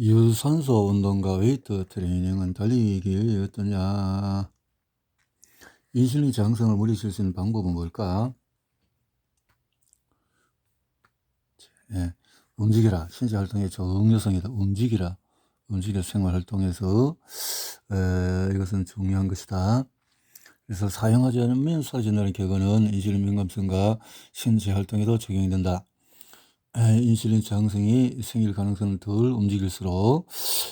유산소 운동과 웨이트 트레이닝은 달리기에 어떠냐? 인슐린 저항성을 물리칠 수 있는 방법은 뭘까? 예, 움직여라. 신체 활동의 정요성이다. 움직이라. 움직여 생활 활동에서 이것은 중요한 것이다. 그래서 사용하지 않으면 사라진다는 결과는 인슐린 민감성과 신체 활동에도 적용이 된다. 인슐린 저항성이 생길 가능성은 덜 움직일수록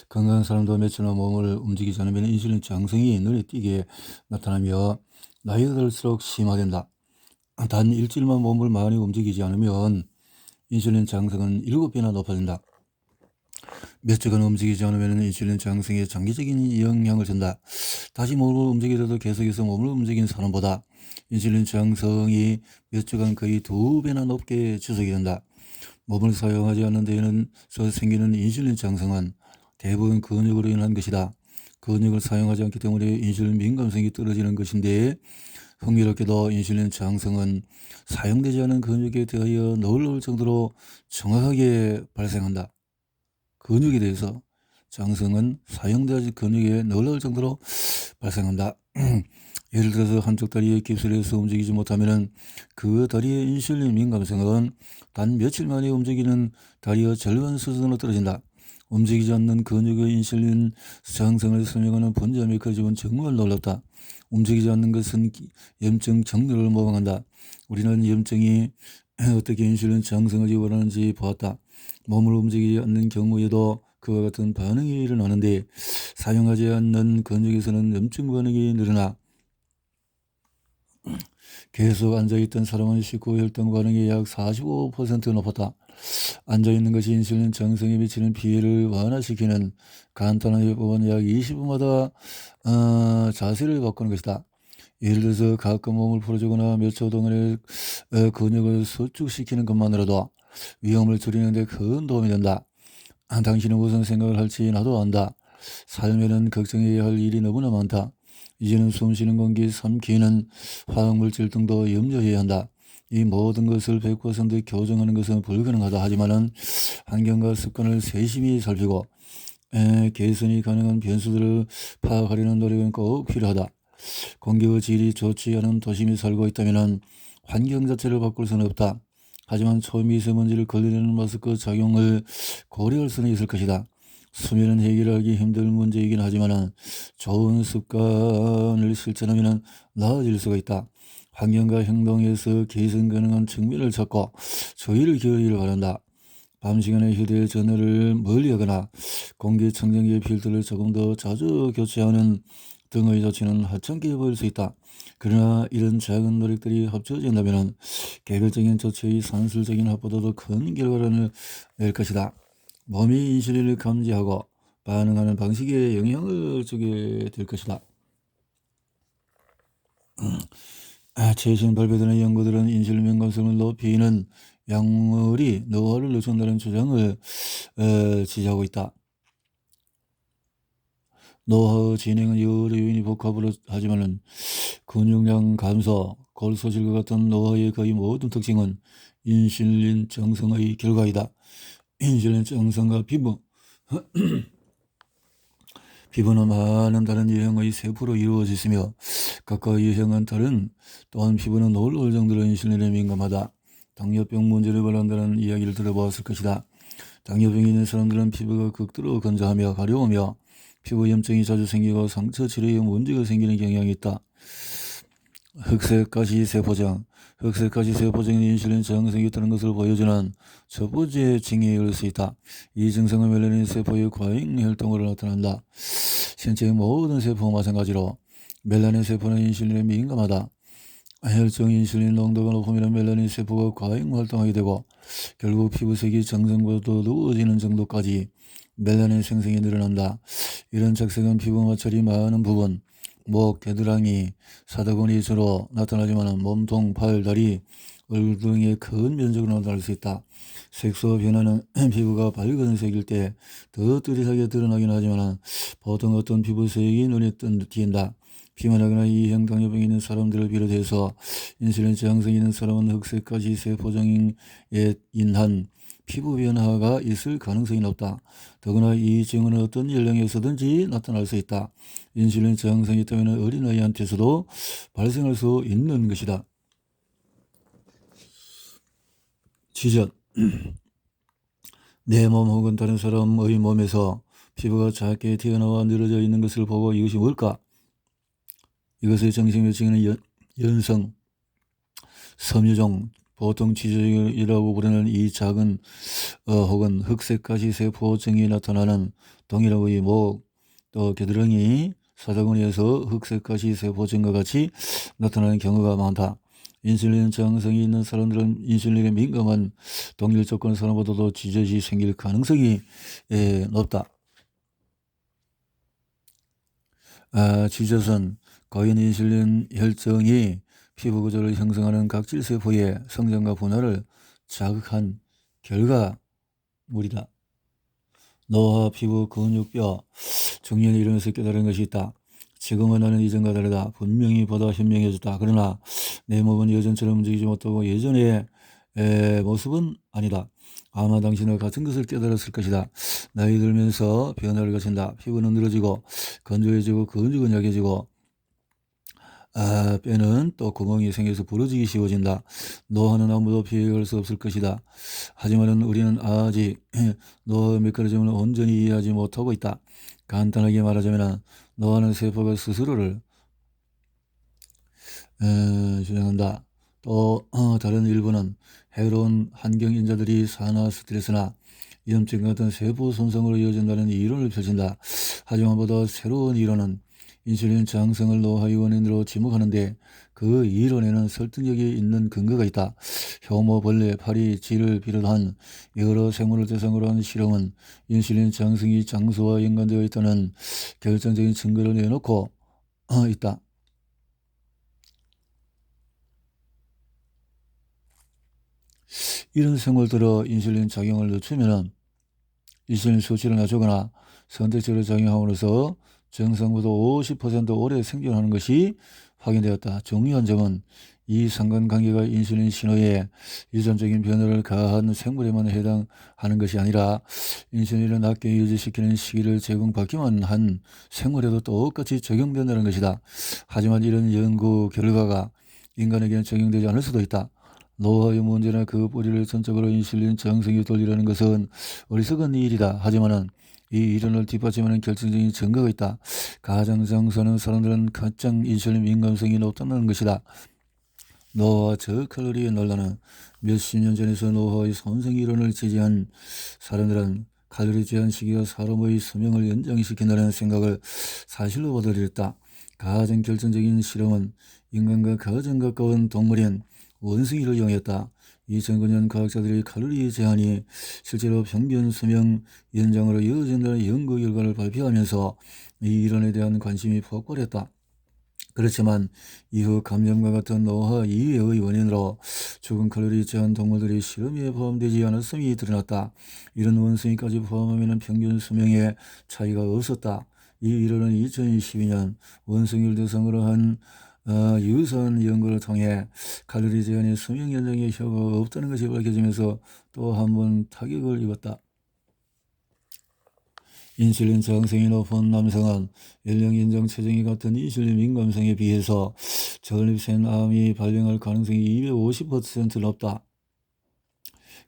건강한 사람도 며칠이나 몸을 움직이지 않으면 인슐린 저항성이 눈에 띄게 나타나며 나이가 들수록 심화된다. 단 일주일만 몸을 많이 움직이지 않으면 인슐린 저항성은 7배나 높아진다. 몇 주간 움직이지 않으면 인슐린 저항성에 장기적인 영향을 준다. 다시 몸을 움직이더라도 계속해서 몸을 움직이는 사람보다 인슐린 저항성이 몇 주간 거의 2배나 높게 지속이 된다. 몸을 사용하지 않는 데에서 생기는 인슐린 저항성은 대부분 근육으로 인한 것이다. 근육을 사용하지 않기 때문에 인슐린 민감성이 떨어지는 것인데 흥미롭게도 인슐린 저항성은 사용되지 않은 근육에 대하여 놀라울 정도로 정확하게 발생한다. 근육에 대해서 저항성은 사용되지 근육에 놀라울 정도로 발생한다. 예를 들어서 한쪽 다리에 깁스해서 움직이지 못하면 그 다리의 인슐린 민감성은 단 며칠 만에 움직이는 다리의 절반 수준으로 떨어진다. 움직이지 않는 근육의 인슐린 저항성을 설명하는 분자 메커니즘은 정말 놀랍다. 움직이지 않는 것은 염증 정도를 모방한다. 우리는 염증이 어떻게 인슐린 저항성을 유발하는지 보았다. 몸을 움직이지 않는 경우에도 그와 같은 반응이 일어나는데 사용하지 않는 근육에서는 염증 반응이 늘어나 계속 앉아있던 사람은 식후 혈당 반응이 약 45% 높았다. 앉아있는 것이 인슐린 저항성에 미치는 피해를 완화시키는 간단한 요법은 약 20분마다 자세를 바꾸는 것이다. 예를 들어서 가끔 몸을 풀어주거나 몇 초 동안에 근육을 수축시키는 것만으로도 위험을 줄이는 데 큰 도움이 된다. 당신은 무슨 생각을 할지 나도 안다. 삶에는 걱정해야 할 일이 너무나 많다. 이제는 숨쉬는 공기, 삼키는 화학물질 등도 염려해야 한다. 이 모든 것을 100% 교정하는 것은 불가능하다 하지만은 환경과 습관을 세심히 살피고 개선이 가능한 변수들을 파악하려는 노력은 꼭 필요하다. 공기의 질이 좋지 않은 도심에 살고 있다면 환경 자체를 바꿀 수는 없다. 하지만 초미세먼지를 걸러내는 마스크 착용을 고려할 수는 있을 것이다. 수면은 해결하기 힘든 문제이긴 하지만 좋은 습관을 실천하면 나아질 수가 있다. 환경과 행동에서 개선 가능한 측면을 찾고 주의를 기울이기를 바란다. 밤 시간에 휴대전화를 멀리하거나 공기청정기 필터를 조금 더 자주 교체하는 등의 조치는 하찮게 보일 수 있다. 그러나 이런 작은 노력들이 합쳐진다면 개별적인 조치의 산술적인 합보다도 큰 결과를 낼 것이다. 몸이 인슐린을 감지하고 반응하는 방식에 영향을 주게 될 것이다. 최신 발표되는 연구들은 인슐린 민감성을 높이는 약물이 노화를 늦춘다는 주장을 지지하고 있다. 노화의 진행은 여러 요인이 복합을 하지만 근육량 감소, 골소질과 같은 노화의 거의 모든 특징은 인슐린 저항성의 결과이다. 인슐린 저항성과 피부는 많은 다른 유형의 세포로 이루어져 있으며 각각 유형은 다른 또한 피부는 놀라울 정도로 인슐린에 민감하다. 당뇨병 문제를 발한다는 이야기를 들어보았을 것이다. 당뇨병이 있는 사람들은 피부가 극도로 건조하며 가려우며 피부 염증이 자주 생기고 상처 치료에 문제가 생기는 경향이 있다. 흑색가시 세포장. 흑색가시 세포장은 인슐린 저항성이 있다는 것을 보여주는 첫 번째 징후에 이를 수 있다. 이 증상은 멜라닌 세포의 과잉 활동으로 나타난다. 신체의 모든 세포와 마찬가지로 멜라닌 세포는 인슐린에 민감하다. 혈중 인슐린 농도가 높으면 멜라닌 세포가 과잉 활동하게 되고 결국 피부색이 정상보다 더 어두워지는 정도까지 멜라닌 생성이 늘어난다. 이런 착색은 피부 마찰이 많은 부분, 목, 겨드랑이, 사다구니 주로 나타나지만 몸통, 팔, 다리, 얼굴 등의 큰 면적으로 나타날 수 있다. 색소 변화는 피부가 밝은색일 때 더 뚜렷하게 드러나긴 하지만 보통 어떤 피부색이 눈에 띈다. 비만하거나 이형 당뇨병이 있는 사람들을 비롯해서 인슐린 저항성이 있는 사람은 흑색가시 세포장에 인한 피부 변화가 있을 가능성이 높다. 더구나 이 증후는 어떤 연령에서든지 나타날 수 있다. 인슐린 저항성이 있다면 어린아이한테서도 발생할 수 있는 것이다. 지적. 내 몸 혹은 다른 사람의 몸에서 피부가 작게 튀어나와 늘어져 있는 것을 보고 이것이 뭘까? 이것의 정식의 징후는 연성, 섬유종, 보통 지적이라고 부르는 이 작은 혹은 흑색 가시세포증이 나타나는 동일하의 목, 또 겨드랑이, 사자구니에서 흑색 가시세포증과 같이 나타나는 경우가 많다. 인슐린 저항성이 있는 사람들은 인슐린에 민감한 동일 조건 사람보다도 지젖이 생길 가능성이 높다. 지젖은 고인 인슐린 혈정이 피부 구조를 형성하는 각질세포의 성장과 분화를 자극한 결과물이다. 노화, 피부, 근육뼈, 중년이 이루면서 깨달은 것이 있다. 지금은 나는 이전과 다르다. 분명히 보다 현명해졌다. 그러나 내 몸은 예전처럼 움직이지 못하고 예전의 모습은 아니다. 아마 당신은 같은 것을 깨달았을 것이다. 나이 들면서 변화를 거친다. 피부는 늘어지고 건조해지고 근육은 약해지고 뼈는 또 구멍이 생겨서 부러지기 쉬워진다. 노화는 아무도 피해갈 수 없을 것이다. 하지만 우리는 아직 노화의 메커니즘을 온전히 이해하지 못하고 있다. 간단하게 말하자면 노화는 세포가 스스로를 주장한다. 또 다른 일부는 해로운 환경인자들이 산화 스트레스나 위험증 같은 세포 손상으로 이어진다는 이론을 펼친다. 하지만 보다 새로운 이론은 인슐린 저항성을 노화의 원인으로 지목하는데 그 이론에는 설득력이 있는 근거가 있다. 효모, 벌레, 파리, 쥐를 비롯한 여러 생물을 대상으로 한 실험은 인슐린 저항성이 장소와 연관되어 있다는 결정적인 증거를 내놓고 있다. 이런 생물들의 인슐린 작용을 늦추면 인슐린 수치를 낮추거나 선택적으로 작용함으로써 정상보다 50% 오래 생존하는 것이 확인되었다. 중요한 점은 이 상관관계가 인슐린 신호에 유전적인 변화를 가한 생물에만 해당하는 것이 아니라 인슐린을 낮게 유지시키는 시기를 제공받기만 한 생물에도 똑같이 적용된다는 것이다. 하지만 이런 연구 결과가 인간에게는 적용되지 않을 수도 있다. 노화의 문제나 그 뿌리를 전적으로 인슐린 저항성이 돌리려는 것은 어리석은 일이다. 하지만은 이 이론을 뒷받침하는 결정적인 증거가 있다. 가장 정서는 사람들은 가장 인슐린 민감성이 높다는 것이다. 노화와 저칼로리의 논란은 몇십 년 전에서 노화의 손상 이론을 지지한 사람들은 칼로리 제한 시기가 사람의 수명을 연장시킨다는 생각을 사실로 받아들였다. 가장 결정적인 실험은 인간과 가장 가까운 동물인 원숭이를 이용했다. 2009년 과학자들이 칼로리 제한이 실제로 평균 수명 연장으로 이어진다는 연구 결과를 발표하면서 이 이론에 대한 관심이 폭발했다. 그렇지만 이후 감염과 같은 노화 이외의 원인으로 죽은 칼로리 제한 동물들이 실험에 포함되지 않았음이 드러났다. 이런 원숭이까지 포함하면 평균 수명에 차이가 없었다. 이 이론은 2012년 원숭이를 대상으로 한 유사한 연구를 통해 칼로리 제한의 수명 연장에 효과가 없다는 것이 밝혀지면서 또 한 번 타격을 입었다. 인슐린 저항성이 높은 남성은 연령 인정 체중이 같은 인슐린 민감성에 비해서 전립腺 암이 발병할 가능성이 250% 높다.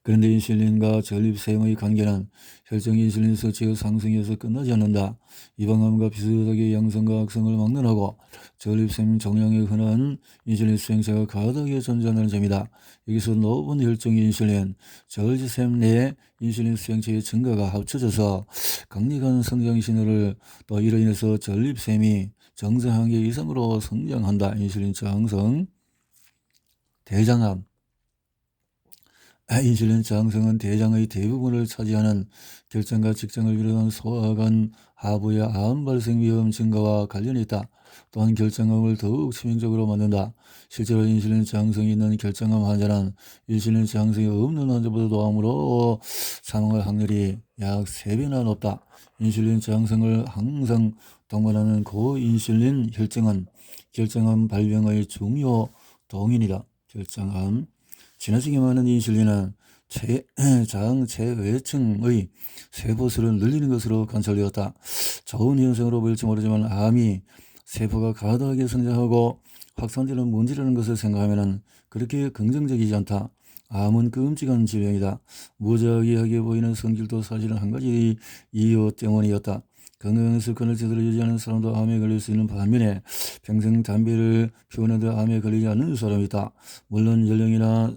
그런데 인슐린과 전립腺의 관계는 혈중 인슐린 수치의 상승에서 끝나지 않는다. 이방암과 비슷하게 양성과 악성을 막론하고 전립腺 종양에 흔한 인슐린 수용체가 가득하게 존재한다는 점이다. 여기서 높은 혈중 인슐린, 전립腺 내 인슐린 수용체의 증가가 합쳐져서 강력한 성장 신호를 또 이로 인해서 전립腺이 정상 한계 이상으로 성장한다. 인슐린 저항성, 대장암. 인슐린 저항성은 대장의 대부분을 차지하는 결장과 직장을 비롯한 소화관 하부의 암 발생 위험 증가와 관련이 있다. 또한 결장암을 더욱 치명적으로 만든다. 실제로 인슐린 저항성이 있는 결장암 환자는 인슐린 저항성이 없는 환자보다도 암으로 사망할 확률이 약 3배나 높다. 인슐린 저항성을 항상 동반하는 고인슐린 혈증은 결장암 발병의 중요 동인이다. 결장암. 지나치게 많은 인슐린은 장 체외층의 세포수를 늘리는 것으로 관찰되었다. 좋은 현상으로 보일지 모르지만 암이 세포가 과다하게 성장하고 확산되는 문제라는 것을 생각하면 그렇게 긍정적이지 않다. 암은 끔찍한 질병이다. 무작위하게 보이는 성질도 사실은 한 가지 이유 때문이었다. 건강한 습관을 제대로 유지하는 사람도 암에 걸릴 수 있는 반면에 평생 담배를 피우는데 암에 걸리지 않는 사람이 있다. 물론 연령이나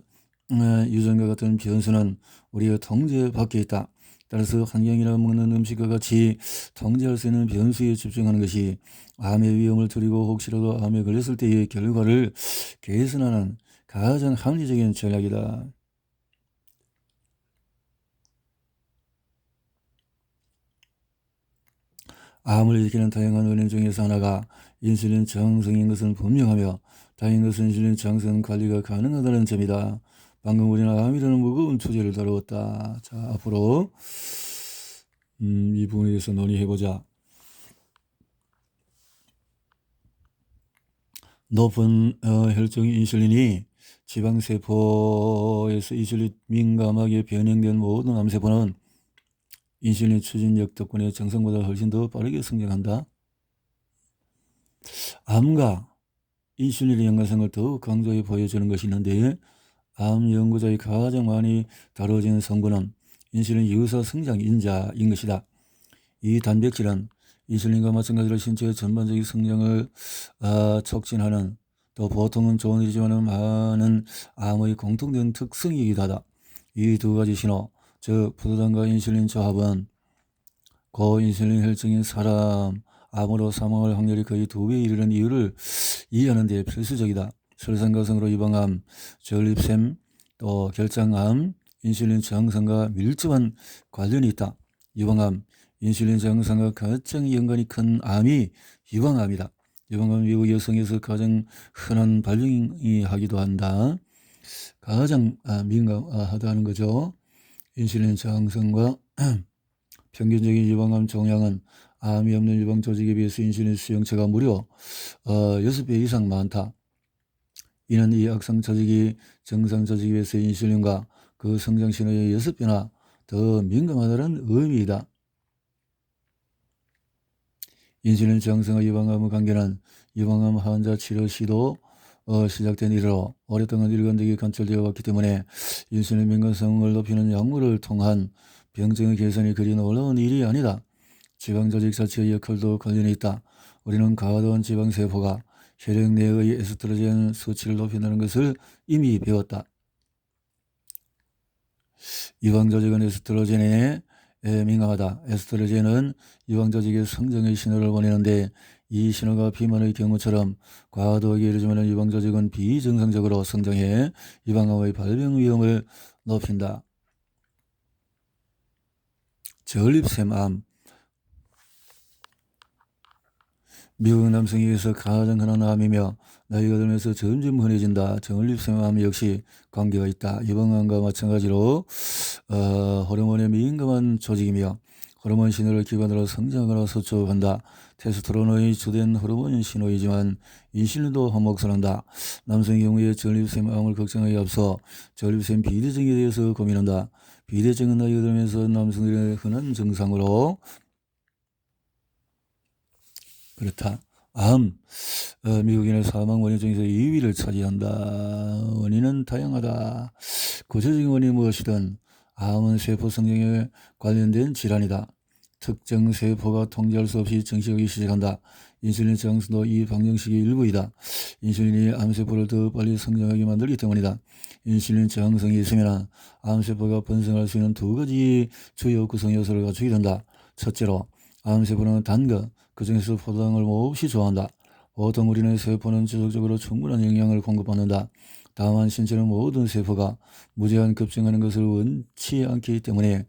유전과 같은 변수는 우리의 통제 밖에 있다. 따라서 환경이나 먹는 음식과 같이 통제할 수 있는 변수에 집중하는 것이 암의 위험을 줄이고 혹시라도 암에 걸렸을 때의 결과를 개선하는 가장 합리적인 전략이다. 암을 일으키는 다양한 원인 중에서 하나가 인슐린 저항성인 것은 분명하며 다행인 것은 인슐린 저항성 관리가 가능하다는 점이다. 방금 우리는 암이라는 무거운 주제를 다루었다. 자, 앞으로 이 부분에 대해서 논의해보자. 높은 혈중 인슐린이 지방세포에서 인슐린 민감하게 변형된 모든 암세포는 인슐린 추진력 덕분에 정상보다 훨씬 더 빠르게 성장한다. 암과 인슐린의 연관성을 더욱 강조해 보여주는 것이 있는데 암 연구자의 가장 많이 다뤄진 성분은 인슐린 유사 성장 인자인 것이다. 이 단백질은 인슐린과 마찬가지로 신체의 전반적인 성장을 촉진하는 또 보통은 좋은 일이지만 많은 암의 공통된 특성이기도 하다. 이 두 가지 신호, 즉 부도당과 인슐린 조합은 고인슐린 혈증인 사람 암으로 사망할 확률이 거의 2배에 이르는 이유를 이해하는 데 필수적이다. 설상가성으로 유방암, 전립샘, 또 결장암, 인슐린 저항성과 밀접한 관련이 있다. 유방암, 인슐린 저항성과 가장 연관이 큰 암이 유방암이다. 유방암은 미국 여성에서 가장 흔한 발병하기도 한다. 가장 민감하다는 거죠. 인슐린 저항성과 평균적인 유방암 종양은 암이 없는 유방 조직에 비해서 인슐린 수용체가 무려 6배 이상 많다. 이는 이 악성 조직이 정상 조직에 비해서 인슐린과 그 성장 신호에 6배나 더 민감하다는 의미이다. 인슐린 저항성과 유방암의 관계는 유방암 환자 치료 시도 시작된 이래로 오랫동안 일관되게 관찰되어 왔기 때문에 인슐린 민감성을 높이는 약물을 통한 병증의 개선이 그리 놀라운 일이 아니다. 지방조직 자체의 역할도 관련이 있다. 우리는 과도한 지방세포가 혈액 내의 에스트로겐 수치를 높인다는 것을 이미 배웠다. 유방조직은 에스트로겐에 민감하다. 에스트로겐은 유방조직의 성장의 신호를 보내는데 이 신호가 비만의 경우처럼 과도하게 이루어지면 유방조직은 비정상적으로 성장해 유방암의 발병 위험을 높인다. 전립샘암, 미국 남성에게서 가장 흔한 암이며 나이가 들면서 점점 흔해진다. 전립샘암 역시 관계가 있다. 유방암과 마찬가지로 호르몬에 민감한 조직이며 호르몬 신호를 기반으로 성장하거나 소축한다. 테스토스테론의 주된 호르몬 신호이지만 인슐린도 한몫을 남성의 경우에 전립샘암을 걱정하기에 앞서 전립샘 비대증에 대해서 고민한다. 비대증은 나이가 들면서 남성들의 흔한 증상으로 그렇다. 암, 미국인의 사망 원인 중에서 2위를 차지한다. 원인은 다양하다. 구체적인 원인이 무엇이든 암은 세포 성장에 관련된 질환이다. 특정 세포가 통제할 수 없이 증식하기 시작한다. 인슐린 저항성도 이 방정식의 일부이다. 인슐린이 암세포를 더 빨리 성장하게 만들기 때문이다. 인슐린 저항성이 있으면 암세포가 번성할 수 있는 두 가지 주요 구성 요소를 갖추게 된다. 첫째로 암세포는 단 것, 그 중에서 포도당을 몹시 좋아한다. 보통 우리는 세포는 지속적으로 충분한 영양을 공급받는다. 다만 신체는 모든 세포가 무제한 급증하는 것을 원치 않기 때문에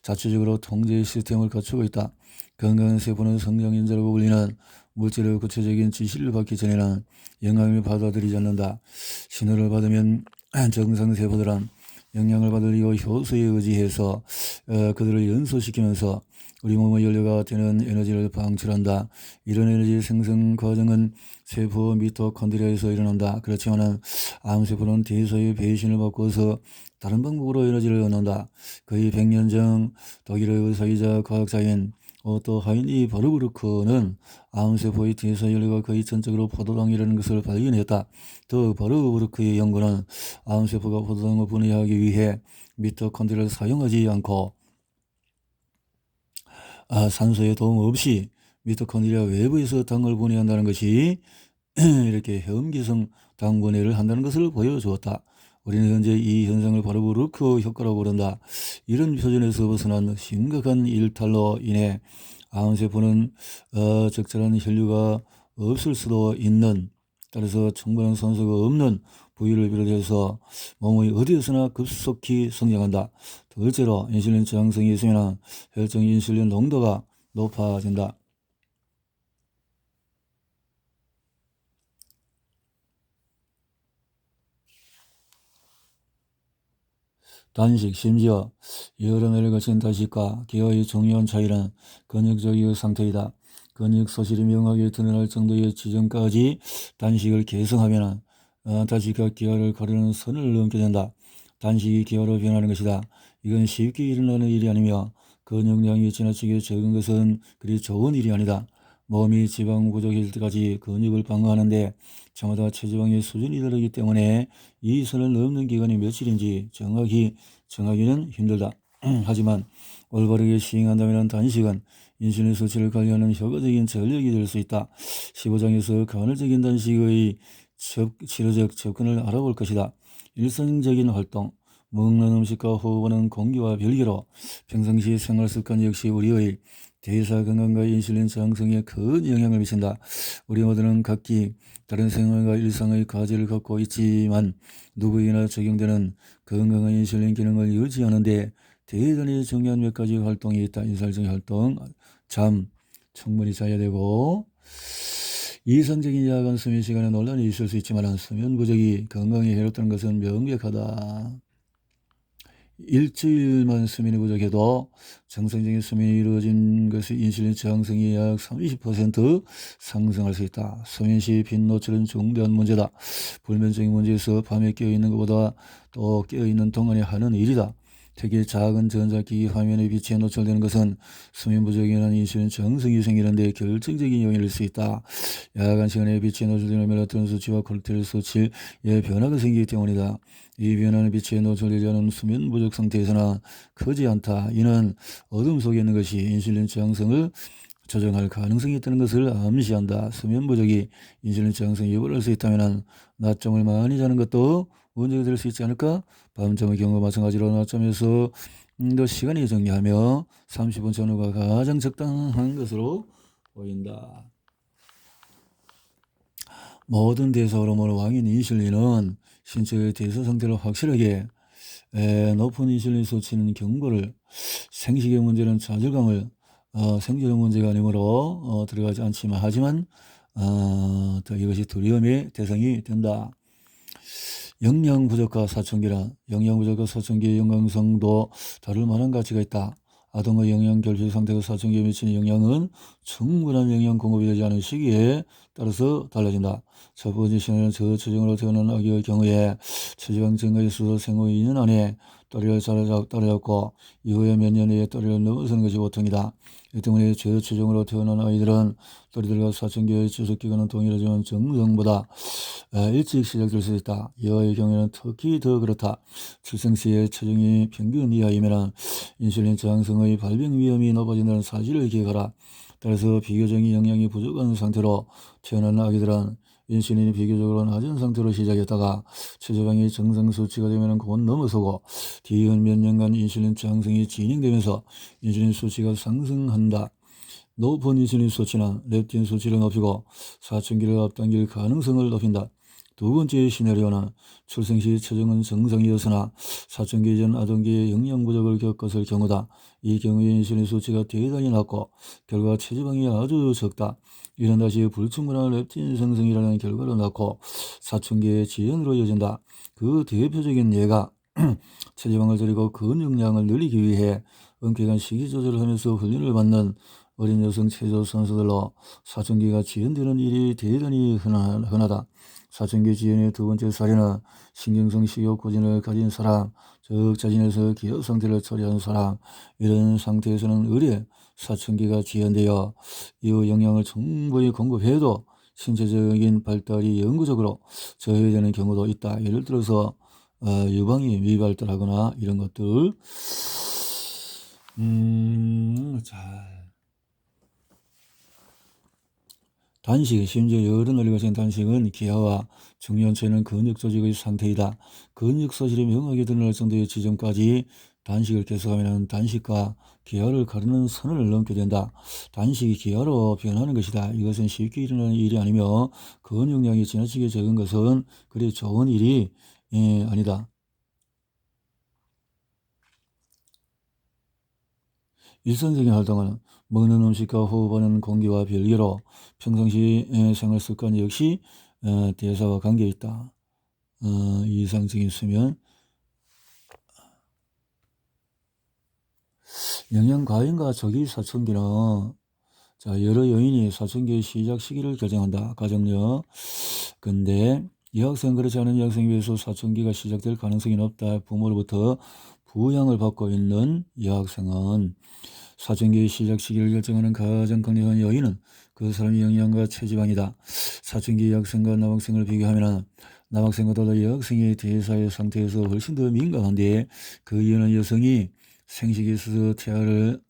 자체적으로 통제 시스템을 갖추고 있다. 건강한 세포는 성장인자라고 불리는 물질의 구체적인 지시를 받기 전에는 영향을 받아들이지 않는다. 신호를 받으면 정상 세포들은 영향을 받을 이유 효소에 의지해서 그들을 연소시키면서 우리 몸의 연료가 되는 에너지를 방출한다. 이런 에너지 생성 과정은 세포 미토콘드리아에서 일어난다. 그렇지만 암세포는 대소의 배신을 바꿔서 다른 방법으로 에너지를 얻는다. 거의 100년 전 독일의 의사이자 과학자인 오토 하인리 버르브르크는 암세포의 대사 연료가 거의 전적으로 포도당이라는 것을 발견했다. 더 버르브르크의 연구는 암세포가 포도당을 분해하기 위해 미토콘드리아를 사용하지 않고 산소의 도움 없이 미토콘드리아 외부에서 당을 분해한다는 것이 이렇게 해엄기성 당 분해를 한다는 것을 보여주었다. 우리는 현재 이 현상을 바로 브루크 효과라고 부른다. 이런 표준에서 벗어난 심각한 일탈로 인해 암세포는 적절한 혈류가 없을 수도 있는, 따라서 충분한 산소가 없는 부위를 비롯해서 몸의 어디에서나 급속히 성장한다. 둘째로 인슐린 저항성이 있으면 혈중 인슐린 농도가 높아진다. 단식, 심지어 여러 날을 거친 단식과 기호의 중요한 차이는 근육적인 상태이다. 근육 소실이 명하게 드러날 정도의 지점까지 단식을 계속하면 단식과 기호를 가르는 선을 넘게 된다. 단식이 기호로 변하는 것이다. 이건 쉽게 일어나는 일이 아니며 근육량이 지나치게 적은 것은 그리 좋은 일이 아니다. 몸이 지방 부족일 때까지 근육을 방어하는데 저마다 체지방의 수준이 다르기 때문에 이 선을 넘는 기간이 며칠인지 정하기는 힘들다. 하지만 올바르게 시행한다면 단식은 인슐린 수치를 관리하는 효과적인 전략이 될 수 있다. 15장에서 간헐적인 단식의 치료적 접근을 알아볼 것이다. 일상적인 활동, 먹는 음식과 호흡하는 공기와 별개로 평상시 생활 습관 역시 우리의 대사 건강과 인슐린 저항성에 큰 영향을 미친다. 우리 모두는 각기 다른 생활과 일상의 과제를 갖고 있지만 누구에게나 적용되는 건강한 인슐린 기능을 유지하는데 대단히 중요한 몇 가지 활동이 있다. 일상적인 활동, 잠 충분히 자야 되고, 이상적인 야간 수면 시간에 논란이 있을 수 있지만 수면 부족이 건강에 해롭다는 것은 명백하다. 일주일만 수면이 부족해도 정상적인 수면이 이루어진 것의 인슐린 저항성이 약 30% 상승할 수 있다. 수면 시 빛 노출은 중대한 문제다. 불면증의 문제에서 밤에 깨어있는 것보다 또 깨어있는 동안에 하는 일이다. 특히 작은 전자기기 화면의 빛에 노출되는 것은 수면 부족에 인한 인슐린 저항성이 생기는 데 결정적인 요인일 수 있다. 야간 시간에 빛에 노출되는 멜라토닌 수치와 콜레스테롤 수치에 변화가 생기기 때문이다. 이 변화는 빛에 노출되지 않은 수면 부족 상태에서는 크지 않다. 이는 어둠 속에 있는 것이 인슐린 저항성을 조정할 가능성이 있다는 것을 암시한다. 수면 부족이 인슐린 저항성에 유발할 수 있다면 낮잠을 많이 자는 것도 문제가 될 수 있지 않을까? 밤잠의 경우와 마찬가지로 낮잠에서 더 시간이 정리하며 30분 전후가 가장 적당한 것으로 보인다. 모든 대사 호르몬 왕인 인슐린은 신체의 대사 상태를 확실하게 높은 인슐린 수치는 경고를, 생식의 문제는 좌절감을, 생존의 문제가 아니므로 들어가지 않지만 하지만 또 이것이 두려움의 대상이 된다. 영양 부족과 사춘기란 영양 부족과 사춘기의 영양성도 다를 만한 가치가 있다. 아동의 영양 결핍 상태가 사춘기에 미치는 영향은 충분한 영양 공급이 되지 않은 시기에 따라서 달라진다. 첫 번째 시기는 저체중으로 태어난 아기의 경우에 체지방 증가에 있어서 생후 2년 안에 또래를 따라잡고 이후에 몇 년 후에 또래를 넘어서는 것이 보통이다. 이 때문에 저체중으로 태어난 아이들은 또래들과 사춘기의 지속기간은 동일하지만 정상보다 일찍 시작될 수 있다. 여아의 경우에는 특히 더 그렇다. 출생 시에 체중이 평균 이하이면 인슐린 저항성의 발병 위험이 높아진다는 사실을 기억하라. 따라서 비교적인 영양이 부족한 상태로 태어난 아기들은 인슐린이 비교적으로 낮은 상태로 시작했다가 체지방이 정상 수치가 되면 곧 넘어서고 뒤이은 몇 년간 인슐린 저항성이 진행되면서 인슐린 수치가 상승한다. 높은 인슐린 수치는 렙틴 수치를 높이고 사춘기를 앞당길 가능성을 높인다. 두 번째 시나리오는 출생 시 체중은 정상이었으나 사춘기 전 아동기에 영양 부족을 겪었을 경우다. 이 경우에 인슐린 수치가 대단히 낮고 결과 체지방이 아주 적다. 이는 다시 불충분한 렙틴 생성이라는 결과로 낳고 사춘기의 지연으로 이어진다. 그 대표적인 예가 체지방을 줄이고 근육량을 늘리기 위해 엄격한 식이 조절을 하면서 훈련을 받는 어린 여성 체조 선수들로 사춘기가 지연되는 일이 대단히 흔하다. 사춘기 지연의 두 번째 사례는 신경성 식욕 고진을 가진 사람, 즉 자진해서 기억 상태를 처리하는 사람. 이런 상태에서는 의례 사춘기가 지연되어 이후 영양을 충분히 공급해도 신체적인 발달이 영구적으로 저해되는 경우도 있다. 예를 들어서 유방이 미발달하거나 이런 것들. 자, 단식, 심지어 여러 논리가 된 단식은 기하와 중년체는 근육 조직의 상태이다. 근육 소실이 명하게 드러날 정도의 지점까지 단식을 계속하면 단식과 기하를 가르는 선을 넘게 된다. 단식이 기하로 변하는 것이다. 이것은 쉽게 일어나는 일이 아니며 근육량이 지나치게 적은 것은 그리 좋은 일이 아니다. 일상적인 활동은 먹는 음식과 호흡하는 공기와 별개로 평상시 생활 습관 역시 대사와 관계 있다. 이상적인 수면, 영양 과잉과 조기 사춘기는 여러 요인이 사춘기의 시작 시기를 결정한다. 가정력. 근데 여학생 그렇지 않은 여학생에 비해서 사춘기가 시작될 가능성이 높다. 부모로부터 부양을 받고 있는 여학생은 사춘기의 시작 시기를 결정하는 가장 강력한 요인은 그 사람의 영양과 체지방이다. 사춘기 여학생과 남학생을 비교하면 남학생보다 여학생의 대사의 상태에서 훨씬 더 민감한데 그 이유는 여성이 생식에 있어서 태아를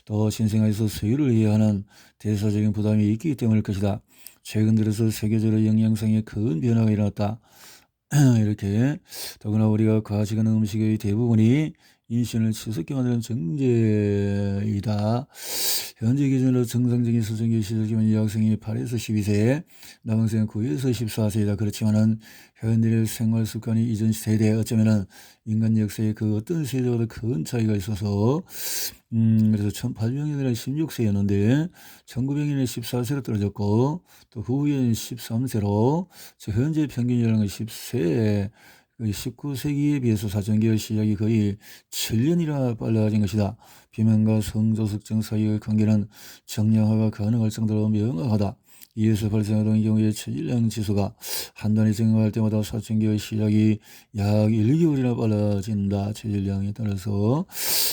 또 신생아에서 소유를 해야 하는 대사적인 부담이 있기 때문일 것이다. 최근 들어서 세계적으로 영양상의 큰 변화가 일어났다. 이렇게 더구나 우리가 과식하는 음식의 대부분이 인신을 치솟게 만드는 정제이다. 현재 기준으로 정상적인 수준이 시작이면 여학생이 8에서 12세, 남학생은 9에서 14세이다. 그렇지만은 현대의 생활 습관이 이전 세대, 어쩌면은 인간 역사에 그 어떤 세대보다 큰 차이가 있어서 그래서 1800년에는 16세였는데 1900년에 14세로 떨어졌고 또 그 후에는 13세로 현재 평균 연령은 10세, 19세기에 비해서 사춘기의 시작이 거의 7년이나 빨라진 것이다. 비만과 성조숙증 사이의 관계는 정량화가 가능할 정도로 명확하다. 이에서 발생하는 경우에 체질량 지수가 한 단위 증가할 때마다 사춘기의 시작이 약 1개월이나 빨라진다. 체질량에 따라서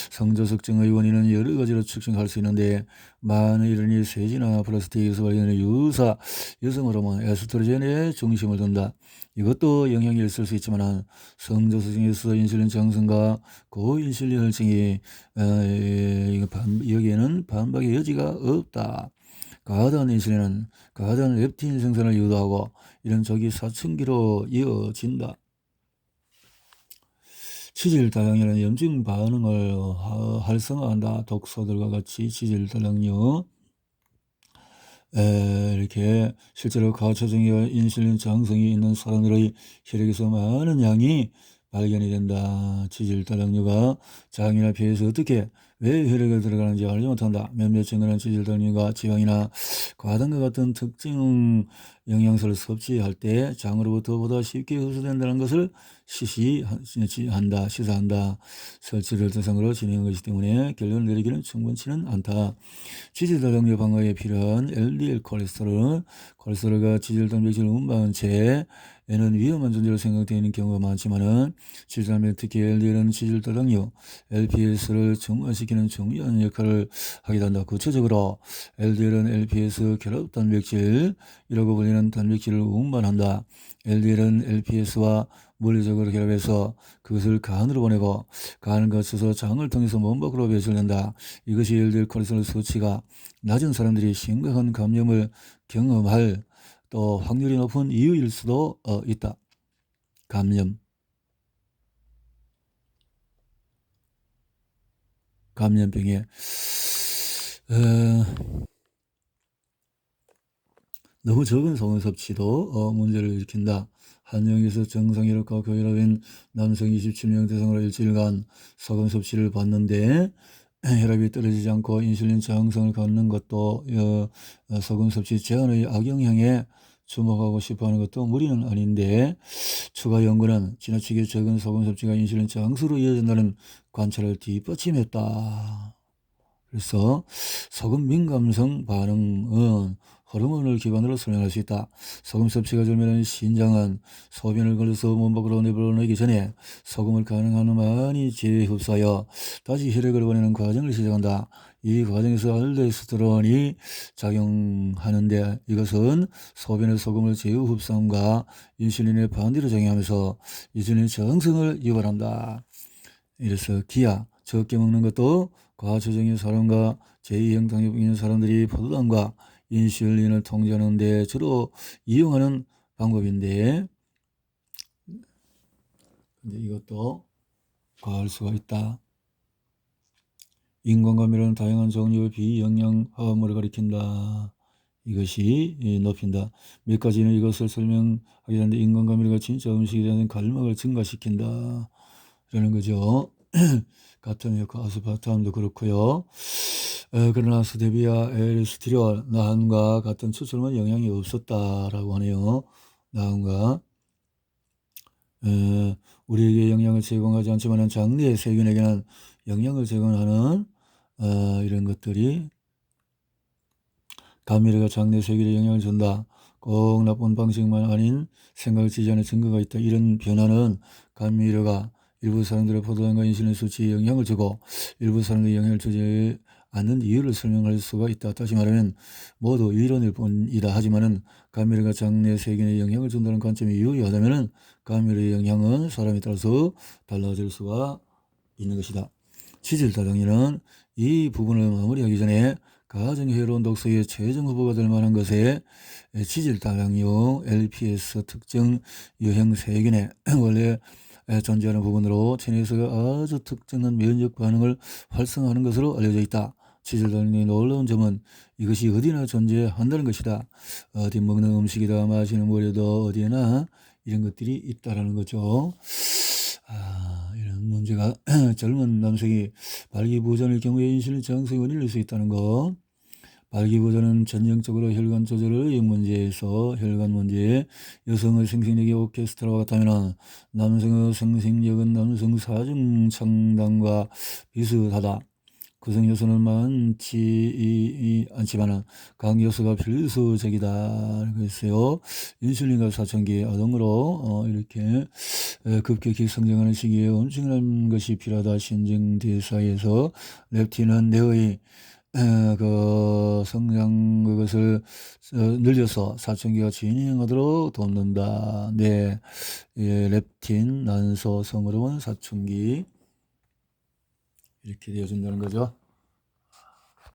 성조숙증의 원인은 여러 가지로 측정할 수 있는데 많은 이른이 세지나 플라스틱에서 발견하는 유사 여성 호르몬 에스트로겐에 중심을 둔다. 이것도 영향이 있을 수 있지만 성조숙증에서 인슐린 저항성과 고인슐린 혈증이 여기에는 반박의 여지가 없다. 과다한 인슐린은 과다한 렙틴 생산을 유도하고 이런 조기 사춘기로 이어진다. 치질 다량이라는 염증 반응을 활성화한다. 독소들과 같이 치질 다량류 이렇게 실제로 과체중이와 인슐린 저항성이 있는 사람들의 혈액에서 많은 양이 발견이 된다. 지질다량류가 장이나 폐에서 어떻게 왜 혈액에 들어가는지 알지 못한다. 몇몇 증거는 지질다량류가 지방이나 과당과 같은 특정 영양소를 섭취할 때 장으로부터 보다 쉽게 흡수된다는 것을 시사한다. 설치를 대상으로 진행한 것이기 때문에 결론을 내리기는 충분치는 않다. 지질다량류 방어에 필요한 LDL 콜레스테롤과 지질단백질 운반한 채에는 위험한 존재로 생각되어 있는 경우가 많지만은 지질단백 특히 LDL은 지질다량류 LPS를 정화시키는 중요한 역할을 하게 된다. 구체적으로 LDL은 LPS 결합단백질이라고 불리는 단백질을 운반한다. LDL은 LPS와 물리적으로 결합해서 그것을 간으로 보내고 간을 거쳐서 장을 통해서 몸 밖으로 배출된다. 이것이 LDL 콜레스테롤 수치가 낮은 사람들이 심각한 감염을 경험할 또 확률이 높은 이유일 수도 있다. 감염병에 너무 적은 소금 섭취도 문제를 일으킨다. 한영에서 정상 혈압과 고혈압인 남성 27명 대상으로 일주일간 소금 섭취를 봤는데 혈압이 떨어지지 않고 인슐린 저항성을 갖는 것도 소금 섭취 제한의 악영향에 주목하고 싶어하는 것도 무리는 아닌데 추가 연구는 지나치게 적은 소금 섭취가 인슐린 장수로 이어진다는 관찰을 뒷받침했다. 그래서 소금 민감성 반응은 호르몬을 기반으로 설명할 수 있다. 소금 섭취가 줄면 신장은 소변을 걸어서 몸 밖으로 내보내기 전에 소금을 가능한 많이 재흡수하여 다시 혈액을 보내는 과정을 시작한다. 이 과정에서 알도스테론이 작용하는데 이것은 소변의 소금을 재흡수함과 인슐린의 반대로 작용하면서 인슐린 저항성을 유발한다. 이래서 기아 적게 먹는 것도 과체중인 사람과 제2형 당뇨병 있는 사람들이 포도당과 인슐린을 통제하는 데 주로 이용하는 방법인데 근데 이것도 과할 수가 있다. 인공감미료는 다양한 종류의 비영양 화합물을 가리킨다. 이것이 높인다. 몇 가지는 이것을 설명하게 되는데 인공감미료가 진짜 음식에 대한 갈망을 증가시킨다. 라는 거죠. 같은 효과 아스파탐도 그렇고요. 그러나 스테비아, 엘스티올, 나한과 같은 추출물은 영향이 없었다라고 하네요. 나한과 우리에게 영향을 제공하지 않지만 장내의 세균에게는 영향을 제공하는 이런 것들이 감미료가 장내 세균에 영향을 준다. 꼭 나쁜 방식만 아닌 생각을 지지하는 증거가 있다. 이런 변화는 감미료가 일부 사람들의 포도당과 인슐린 수치에 영향을 주고 일부 사람들이 영향을 주지 않는 이유를 설명할 수가 있다. 다시 말하면 모두 이론일 뿐이다. 하지만은 감미료가 장내 세균에 영향을 준다는 관점이 유효하다면은 감미료의 영향은 사람에 따라서 달라질 수가 있는 것이다. 치질다당류는 이 부분을 마무리하기 전에 가정해로운 독소의 최종 후보가 될 만한 것에 치질다당류 LPS 특정 유형 세균에 원래 존재하는 부분으로 체내에서 아주 특정한 면역 반응을 활성화하는 것으로 알려져 있다. 치질다당류의 놀라운 점은 이것이 어디나 존재한다는 것이다. 어디 먹는 음식이다 마시는 물에도 어디에나 이런 것들이 있다라는 거죠. 이런 문제가 젊은 남성이 발기부전일 경우에 인슐린 저항성이 원인일 수 있다는 것. 발기부전은 전형적으로 혈관 조절의 문제에서 혈관 문제에 여성의 생식력이 오케스트라와 같다면 남성의 생식력은 남성 사정 창당과 비슷하다. 구성 요소는 많지 않지만 각 요소가 필수적이다. 그랬어요. 인슐린과 사춘기 아동으로 이렇게 급격히 성장하는 시기에 엄청난 것이 필요하다. 신진대사에서 렙틴은 뇌의 그 성장 그것을 늘려서 사춘기가 진행하도록 돕는다. 네, 렙틴, 난소, 성호르몬, 사춘기 이렇게 되어준다는 거죠.